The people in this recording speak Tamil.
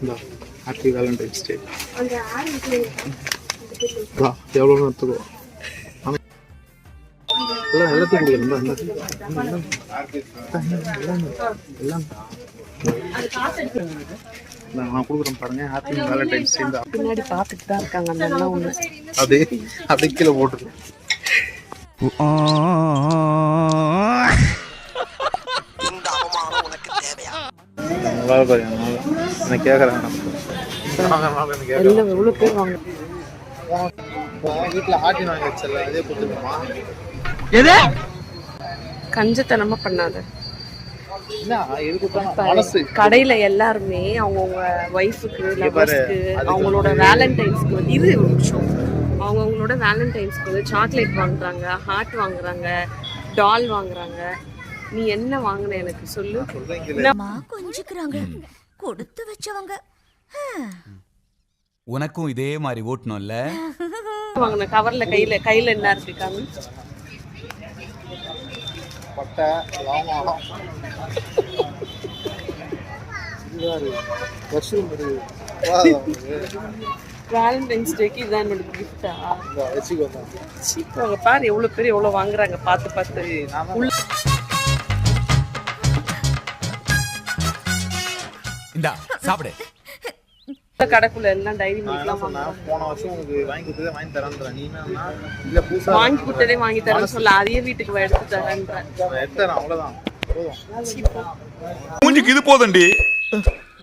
இந்த ஹாப்பி வேலண்டைன்ஸ் டே. வா எவ்வளோ எடுத்துக்கோ. எல்லாம் எல்லாத்தையும் கொடுக்கணும். எல்லாம் நான் கொடுக்குறேன் பாருங்க. ஹாப்பி வேலண்டைன்ஸ் டே. பின்னாடி பார்த்துட்டு தான் இருக்காங்க அந்த அண்ணா ஒன்று. அப்படியே கீழே போட்டுருக்கேன். நான் கேட்குறேன் எல்லாம் எவ்வளோ பேர் வாங்க. வீட்டில் ஆட்டி வாங்கி வச்சல அதே கொடுத்துருமா. எது கஞ்சத்தனமா பண்ணாத. கடையில எல்லாருமே அவங்கவுங்க ஒய்ஃபுக்கு லவர்ஸ்க்கு அவங்களோட வேலண்டைன்ஸ்க்கு வந்து இது ஒரு நிமிஷம் அவங்கவுங்களோட வேலண்டைன்ஸ்க்கு வந்து சாக்லேட் வாங்குறாங்க, ஹார்ட் வாங்குறாங்க, டால் வாங்குறாங்க. நீ என்ன வாங்கின எனக்கு சொல்லு. கொஞ்சிக்கிறாங்க கொடுத்து வச்சவங்க. உனக்கும் இதே மாதிரி ஓட்டணும்ல. வாங்கின கவர்ல கையில என்ன இருக்கு காமி. பட்டை லவங்கம் வேலண்டைன்ஸ் டேக்கு இதான் என்னோட கிஃப்டா. வச்சுக்கோங்க. பாரு எவ்வளவு பேர் எவ்வளவு வாங்குறாங்க பார்த்து பார்த்து. இந்தா சாப்பிடு. கடைக்குள்ள எல்லாம் டைரி மில்க்லாம் போன வருஷம் உங்களுக்கு வாங்கி கொடுத்ததே வாங்கி தரேன். நீ இல்ல புதுசா வாங்கி கொடுத்ததே வாங்கி தரேன்னு சொல்ல அதையே வீட்டுக்கு எடுத்து தரேன்ற. எடுத்துறேன் அவ்வளவுதான். மூஞ்சிக்கு இது போதண்டி.